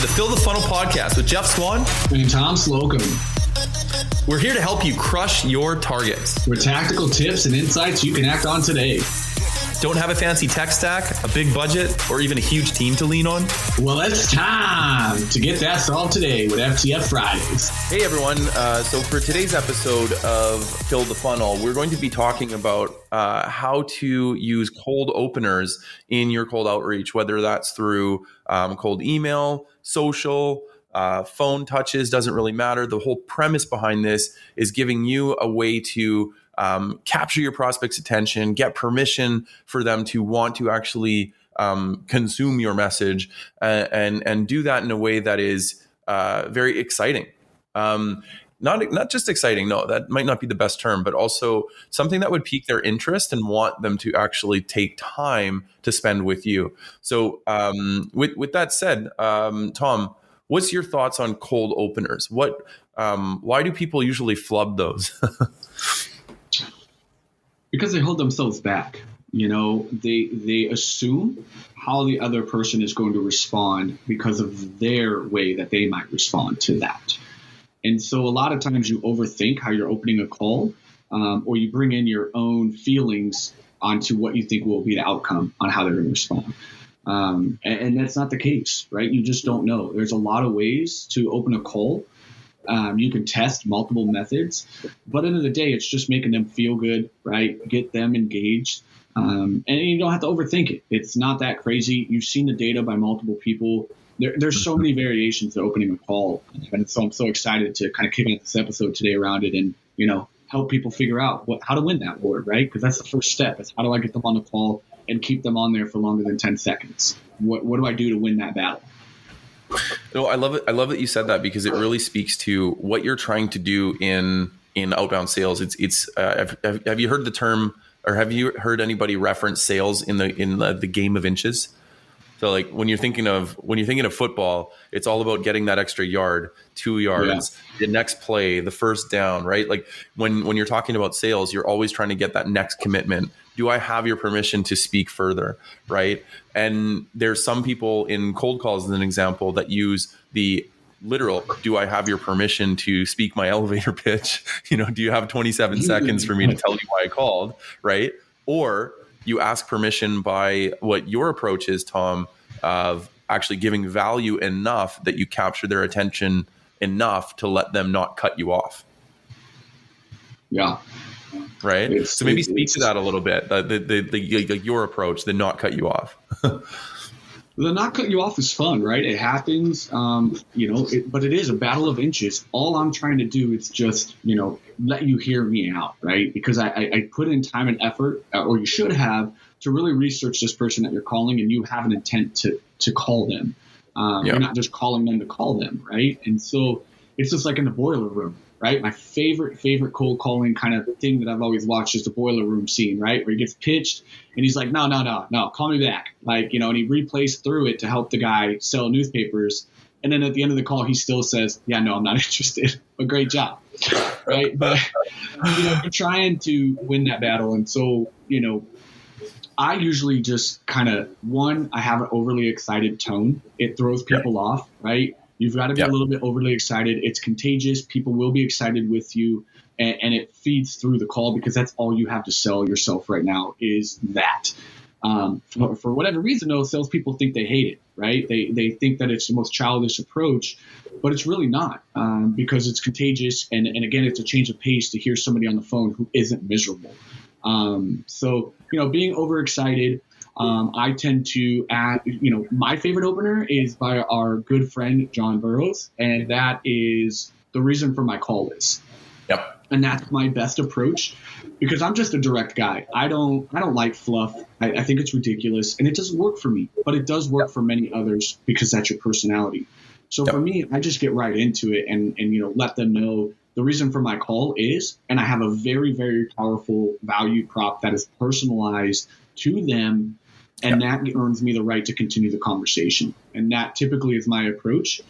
the Fill the Funnel podcast with Jeff Swan and Tom Slocum. We're here to help you crush your targets with tactical tips and insights you can act on today. Don't have a fancy tech stack, a big budget, or even a huge team to lean on? Well, it's time to get that solved today with FTF Fridays. Hey, everyone. So for today's episode of Fill the Funnel, we're going to be talking about how to use cold openers in your cold outreach, whether that's through cold email, social, phone touches, doesn't really matter. The whole premise behind this is giving you a way to capture your prospect's attention, get permission for them to want to actually consume your message, and do that in a way that is very exciting. Not just exciting, no, that might not be the best term, but also something that would pique their interest and want them to actually take time to spend with you. So with that said, Tom, what's your thoughts on cold openers? Why do people usually flub those? Because they hold themselves back. You know, they assume how the other person is going to respond because of their way that they might respond to that. And so a lot of times you overthink how you're opening a call, or you bring in your own feelings onto what you think will be the outcome on how they're going to respond. And that's not the case, right? You just don't know. There's a lot of ways to open a call. You can test multiple methods, but at the end of the day, it's just making them feel good, right? Get them engaged. And you don't have to overthink it. It's not that crazy. You've seen the data by multiple people. There's so many variations to opening a call. And so I'm so excited to kind of kick off this episode today around it and, you know, help people figure out how to win that war, right? Because that's the first step. Is how do I get them on the call and keep them on there for longer than 10 seconds? What do I do to win that battle? No, I love it. I love that you said that because it really speaks to what you're trying to do in outbound sales. Have you heard the term, or have you heard anybody reference sales in the game of inches? So like when you're thinking of football, it's all about getting that extra yard, 2 yards, the next play, the first down, right? Like when you're talking about sales, you're always trying to get that next commitment. Do I have your permission to speak further, right? And there's some people in cold calls, as an example, that use the literal, do I have your permission to speak my elevator pitch? You know, do you have 27 seconds for me to tell you why I called, right? Or you ask permission by what your approach is, Tom, of actually giving value enough that you capture their attention enough to let them not cut you off. Yeah. Right. So maybe speak to that a little bit. The your approach, the not cut you off. The not cut you off is fun, right? It happens, but it is a battle of inches. All I'm trying to do is just, let you hear me out, right? Because I put in time and effort, or you should have, to really research this person that you're calling, and you have an intent to call them. You're not just calling them to call them, right? And so it's just like in the boiler room, right? My favorite cold calling kind of thing that I've always watched is the boiler room scene, right? Where he gets pitched and he's like, no, call me back. And he replays through it to help the guy sell newspapers. And then at the end of the call, he still says, yeah, no, I'm not interested. But great job, right? But, we're trying to win that battle. And so, I usually just kind of, I have an overly excited tone. It throws people off, right? You've got to be a little bit overly excited. It's contagious. People will be excited with you, and it feeds through the call because that's all you have to sell yourself right now is that. For whatever reason, though, salespeople think they hate it, right? They think that it's the most childish approach, but it's really not because it's contagious. And again, it's a change of pace to hear somebody on the phone who isn't miserable. So, being overexcited, I tend to add, my favorite opener is by our good friend, John Burroughs. And that is the reason for my call is. Yep. And that's my best approach because I'm just a direct guy. I don't like fluff. I think it's ridiculous and it doesn't work for me, but it does work for many others because that's your personality. So for me, I just get right into it and let them know the reason for my call is, and I have a very, very powerful value prop that is personalized to them. And that earns me the right to continue the conversation. And that typically is my approach.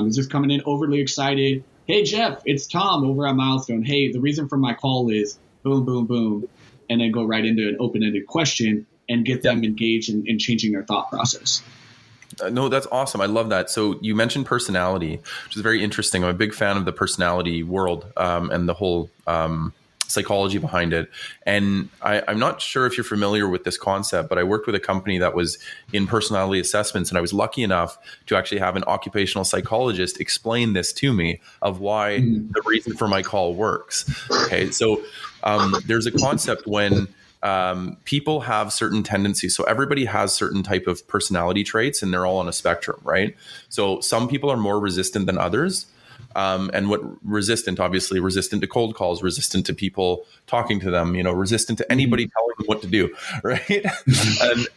Is just coming in overly excited. Hey, Jeff, it's Tom over at Milestone. Hey, the reason for my call is boom, boom, boom. And then go right into an open-ended question and get them engaged in changing their thought process. No, that's awesome. I love that. So you mentioned personality, which is very interesting. I'm a big fan of the personality world, and the whole psychology behind it. And I'm not sure if you're familiar with this concept, but I worked with a company that was in personality assessments, and I was lucky enough to actually have an occupational psychologist explain this to me of why Mhm. the reason for my call works. Okay, so there's a concept when people have certain tendencies. So everybody has certain type of personality traits, and they're all on a spectrum, right? So some people are more resistant than others. And what resistant, obviously resistant to cold calls, resistant to people talking to them, resistant to anybody Mhm. telling them what to do, right?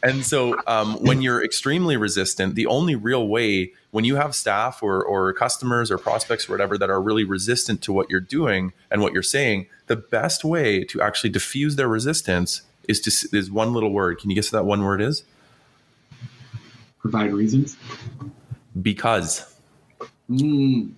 And so when you're extremely resistant, the only real way when you have staff or customers or prospects or whatever that are really resistant to what you're doing and what you're saying, the best way to actually diffuse their resistance is one little word. Can you guess what that one word is? Provide reasons. Because. Mm.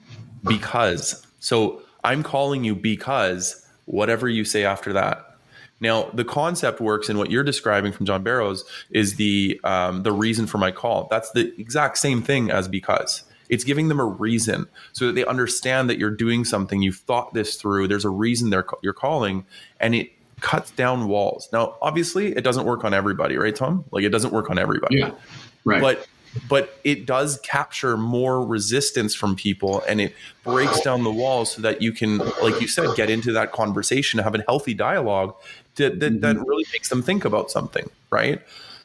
Because. So I'm calling you because whatever you say after that. Now, the concept works in what you're describing from John Barrows is the reason for my call. That's the exact same thing as because. It's giving them a reason so that they understand that you're doing something. You've thought this through. There's a reason you're calling, and it cuts down walls. Now, obviously, it doesn't work on everybody, right, Tom? Like it doesn't work on everybody, Yeah. Right. but it does capture more resistance from people, and it breaks down the walls so that you can, like you said, get into that conversation, have a healthy dialogue that Hmm. really makes them think about something, right?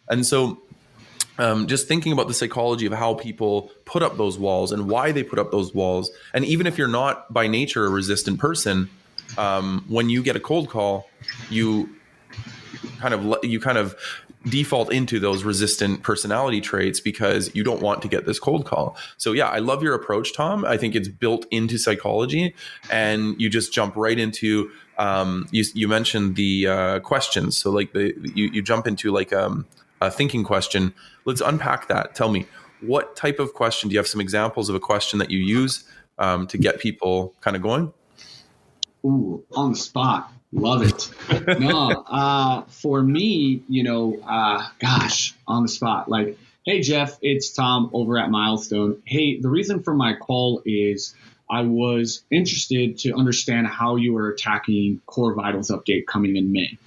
And so just thinking about the psychology of how people put up those walls and why they put up those walls, and even if you're not by nature a resistant person, when you get a cold call, you you kind of default into those resistant personality traits because you don't want to get this cold call. So yeah, I love your approach, Tom. I think it's built into psychology, and you just jump right into you mentioned the questions. So like you jump into like a thinking question. Let's unpack that. Tell me, what type of question? Do you have some examples of a question that you use to get people kind of going? Ooh, on the spot. Love it. No, for me, gosh, on the spot. Like, hey, Jeff, it's Tom over at Milestone. Hey, the reason for my call is I was interested to understand how you are attacking Core Vitals update coming in May.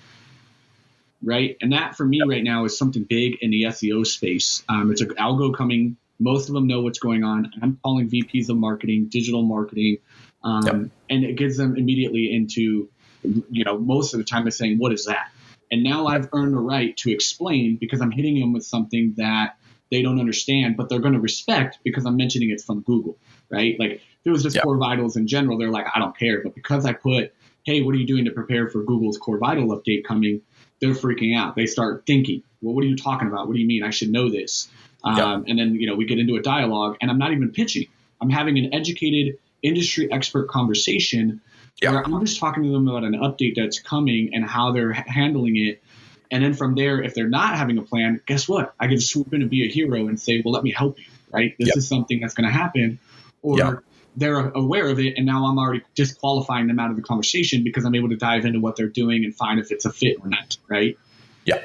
Right. And that for me right now is something big in the SEO space. It's an algo coming. Most of them know what's going on. I'm calling VPs of marketing, digital marketing, Yep. and it gets them immediately into, most of the time they're saying, what is that? And now I've earned the right to explain because I'm hitting them with something that they don't understand, but they're going to respect because I'm mentioning it's from Google, right? Like if it was just Yep. Core Vitals in general, they're like, I don't care. But because I put, hey, what are you doing to prepare for Google's Core Vital update coming? They're freaking out. They start thinking, well, what are you talking about? What do you mean? I should know this. Yep. And then, we get into a dialogue and I'm not even pitching. I'm having an educated industry expert conversation Yep. where I'm just talking to them about an update that's coming and how they're handling it. And then from there, if they're not having a plan, guess what? I can swoop in and be a hero and say, well, let me help you, right? This Yep. is something that's going to happen. Or Yep. they're aware of it, and now I'm already disqualifying them out of the conversation because I'm able to dive into what they're doing and find if it's a fit or not, right? Yeah.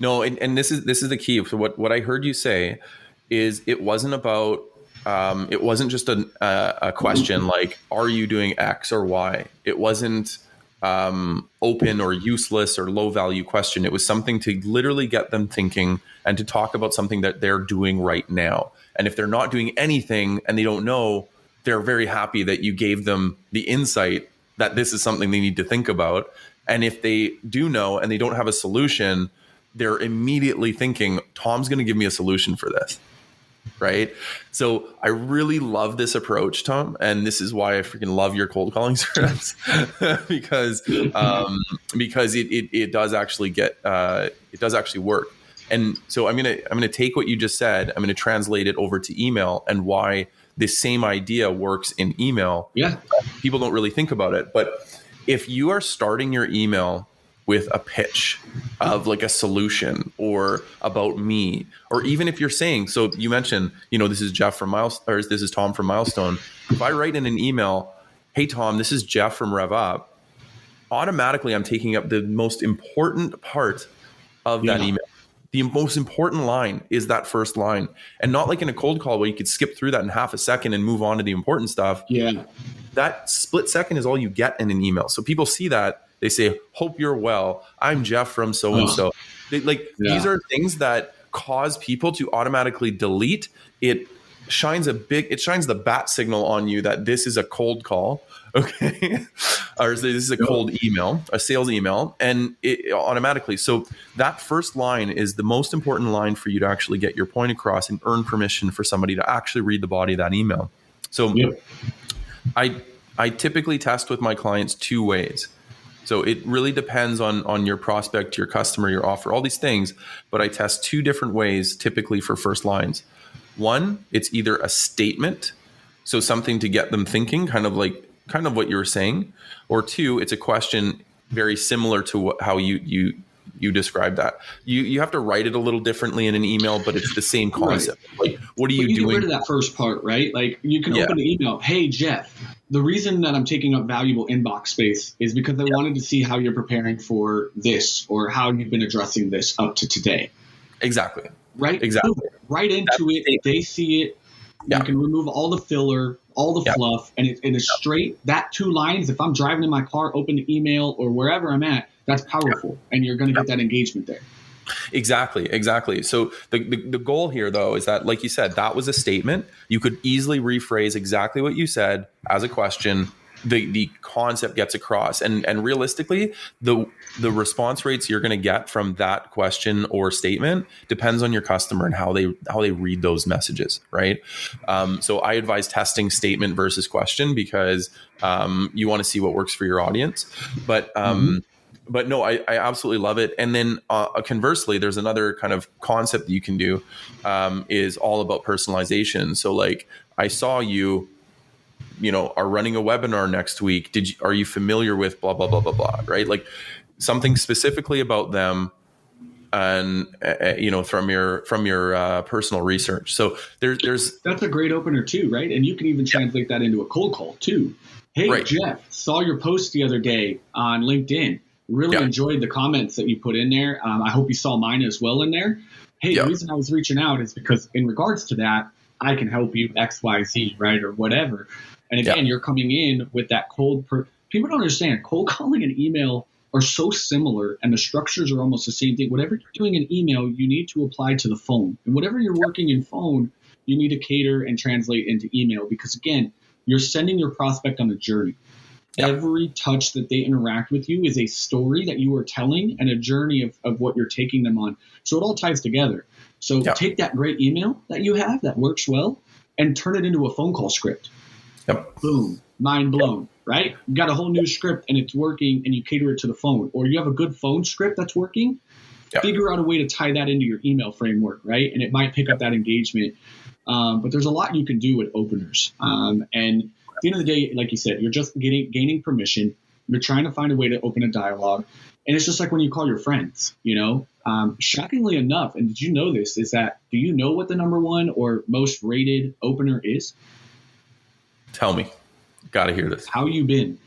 No, and this is the key. So what I heard you say is it wasn't just a question like, are you doing X or Y? It wasn't open or useless or low value question. It was something to literally get them thinking and to talk about something that they're doing right now. And if they're not doing anything and they don't know, they're very happy that you gave them the insight that this is something they need to think about. And if they do know and they don't have a solution, they're immediately thinking, Tom's going to give me a solution for this. Right. So I really love this approach, Tom. And this is why I freaking love your cold calling scripts because it does actually it does actually work. And so I'm gonna take what you just said. I'm gonna translate it over to email and why this same idea works in email. Yeah. People don't really think about it, but if you are starting your email with a pitch of like a solution or about me, or even if you're saying, so you mentioned, this is Jeff from Milestone, or this is Tom from Milestone. If I write in an email, hey Tom, this is Jeff from Rev Up, automatically I'm taking up the most important part of that Yeah. email. The most important line is that first line, and not like in a cold call where you could skip through that in half a second and move on to the important stuff. Yeah. That split second is all you get in an email. So people see that, they say, "Hope you're well. I'm Jeff from so and so." These are things that cause people to automatically delete. It shines the bat signal on you that this is a cold call, okay, or this is a cold email, a sales email, and it automatically. So that first line is the most important line for you to actually get your point across and earn permission for somebody to actually read the body of that email. So I typically test with my clients 2 ways. So it really depends on your prospect, your customer, your offer, all these things. But I test 2 different ways typically for first lines. One, it's either a statement, so something to get them thinking, kind of what you were saying, or 2, it's a question very similar to how you described that. You have to write it a little differently in an email, but it's the same concept. Right. Like, what are you doing? Get rid of that first part, right? Like, you can open the email. Hey, Jeff, the reason that I'm taking up valuable inbox space is because I wanted to see how you're preparing for this, or how you've been addressing this up to today. Exactly. Right? Exactly. Right into it. They see it. You can remove all the filler, all the fluff, and it's straight. That 2 lines, if I'm driving in my car, open the email or wherever I'm at, that's powerful. And you're going to get that engagement there. Exactly. So the goal here, though, is that, like you said, that was a statement. You could easily rephrase exactly what you said as a question. The concept gets across, and realistically, the response rates you're going to get from that question or statement depends on your customer and how they read those messages, right? So I advise testing statement versus question, because you want to see what works for your audience. But no, I absolutely love it. And then conversely, there's another kind of concept that you can do, is all about personalization. So like, I saw you are running a webinar next week. Are you familiar with blah, blah, blah, blah, blah, right? Like something specifically about them, and from your personal research. So there's that's a great opener too, right? And you can even translate that into a cold call too. Hey, Jeff, saw your post the other day on LinkedIn. Really enjoyed the comments that you put in there. I hope you saw mine as well in there. Hey, the reason I was reaching out is because in regards to that, I can help you X, Y, Z, right? Or whatever. And again, you're coming in with that people don't understand. Cold calling and email are so similar, and the structures are almost the same thing. Whatever you're doing in email, you need to apply to the phone. And whatever you're working in phone, you need to cater and translate into email, because again, you're sending your prospect on a journey. Every touch that they interact with you is a story that you are telling, and a journey of what you're taking them on. So it all ties together. So take that great email that you have that works well and turn it into a phone call script. Boom. Mind blown, right? You got a whole new script and it's working, and you cater it to the phone. Or you have a good phone script that's working. Figure out a way to tie that into your email framework, right? And it might pick up that engagement. But there's a lot you can do with openers. And at the end of the day, like you said, you're just gaining permission. You're trying to find a way to open a dialogue. And it's just like when you call your friends, shockingly enough, and did you know this, is that, do you know what the number 1 or most rated opener is? Tell me. Got to hear this. How you been?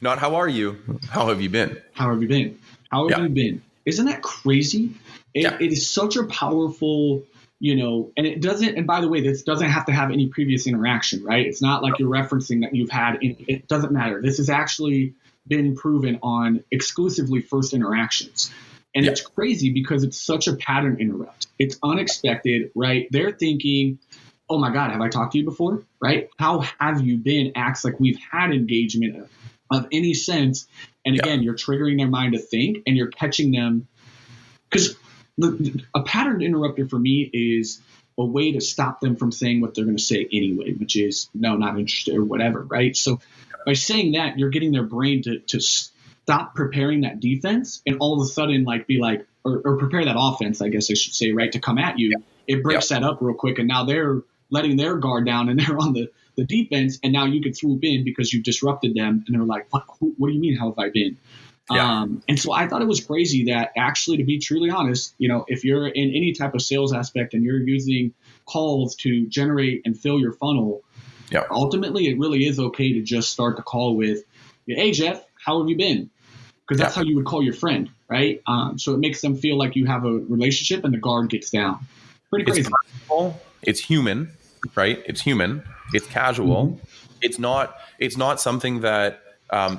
Not how are you? How have you been? How have you been? How have you been? Isn't that crazy? It is such a powerful, and it doesn't, and by the way, this doesn't have to have any previous interaction, right? It's not like you're referencing that you've had, it doesn't matter. This has actually been proven on exclusively first interactions. And it's crazy because it's such a pattern interrupt. It's unexpected, right? They're thinking, oh my God, have I talked to you before? Right? How have you been? Acts like we've had engagement of any sense. And again, you're triggering their mind to think, and you're catching them. Because a pattern interrupter for me is a way to stop them from saying what they're going to say anyway, which is, no, not interested or whatever, right? So by saying that, you're getting their brain to stop preparing that defense, and all of a sudden be like, or prepare that offense, I guess I should say, right, to come at you. It breaks that up real quick, and now they're letting their guard down, and they're on the defense, and now you can swoop in because you've disrupted them, and they're like, what do you mean, how have I been? And so I thought it was crazy that actually, to be truly honest, if you're in any type of sales aspect and you're using calls to generate and fill your funnel, ultimately it really is okay to just start the call with, hey, Jeff, how have you been? Because that's how you would call your friend, right? So it makes them feel like you have a relationship and the guard gets down. Pretty crazy. It's personal, it's human, right? It's human. It's casual. Mm-hmm. It's not something that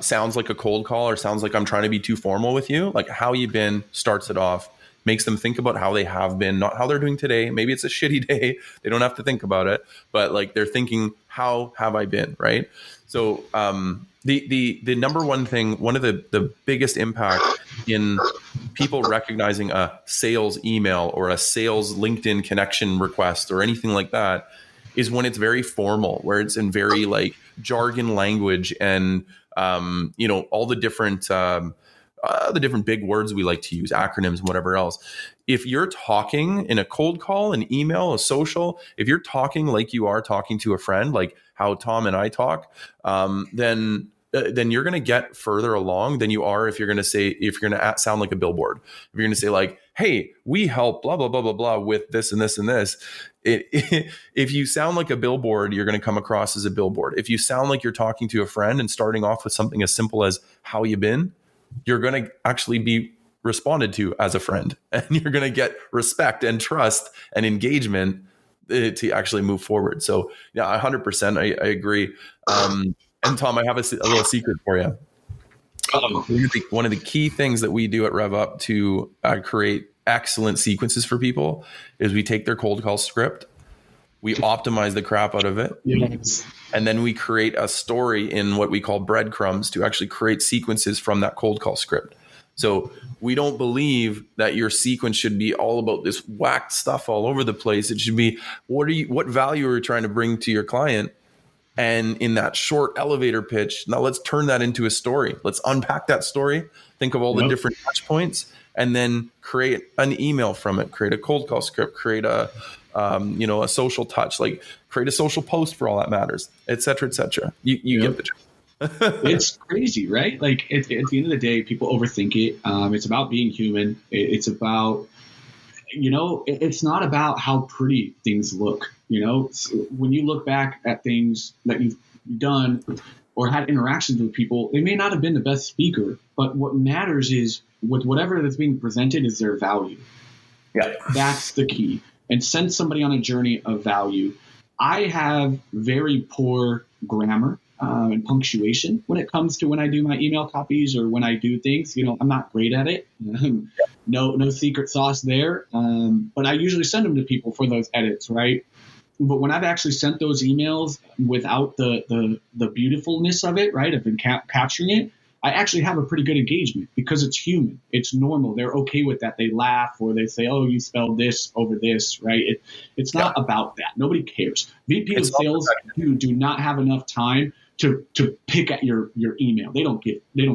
sounds like a cold call or sounds like I'm trying to be too formal with you. Like how you been starts it off, makes them think about how they have been, not how they're doing today. Maybe it's a shitty day. They don't have to think about it, but like they're thinking, how have I been, right? So the number one thing, one of the biggest impact in people recognizing a sales email or a sales LinkedIn connection request or anything like that is when it's very formal, where it's in very like jargon language and all the different big words we like to use, acronyms and whatever else. If you're talking in a cold call, an email, a social, if you're talking like you are talking to a friend, like how Tom and I talk, then you're going to get further along than you are if you're going to sound like a billboard. If you're going to say like, hey, we help blah, blah, blah, blah, blah with this and this and this. If you sound like a billboard, you're going to come across as a billboard. If you sound like you're talking to a friend and starting off with something as simple as how you been, you're going to actually be responded to as a friend, and you're going to get respect and trust and engagement to actually move forward. So yeah, 100%. I agree. And Tom, I have a little secret for you. One of the key things that we do at RevUp to create excellent sequences for people is we take their cold call script, we optimize the crap out of it, Yes. and then we create a story in what we call breadcrumbs to actually create sequences from that cold call script. So we don't believe that your sequence should be all about this whacked stuff all over the place. It should be, what value are you trying to bring to your client? And in that short elevator pitch, now let's turn that into a story. Let's unpack that story, think of all the different touch points, and then create an email from it, create a cold call script, create a social touch, like create a social post for all that matters, et cetera, et cetera. You get the joke. It's crazy, right? Like at the end of the day, people overthink it. It's about being human. It's about, it's not about how pretty things look. When you look back at things that you've done or had interactions with people, they may not have been the best speaker, but what matters is with whatever that's being presented is their value. Yeah, that's the key. And send somebody on a journey of value. I have very poor grammar and punctuation when it comes to when I do my email copies or when I do things. I'm not great at it. No secret sauce there. But I usually send them to people for those edits, right? But when I've actually sent those emails without the beautifulness of it, right, I've been capturing it, I actually have a pretty good engagement because it's human. It's normal. They're okay with that. They laugh or they say, oh, you spelled this over this, right? It's not about that. Nobody cares. VP of sales do not have enough time to pick at your email. They don't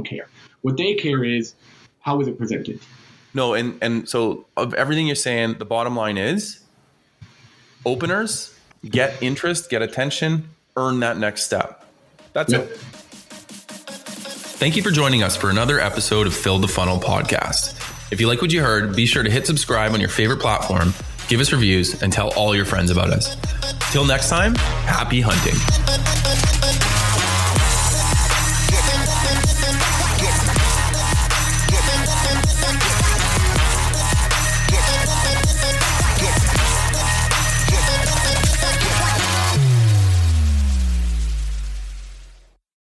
care. What they care is how is it presented. No, and so of everything you're saying, the bottom line is openers get interest, get attention, earn that next step. That's it. Thank you for joining us for another episode of Fill the Funnel podcast. If you like what you heard, be sure to hit subscribe on your favorite platform, give us reviews, and tell all your friends about us. Till next time, happy hunting.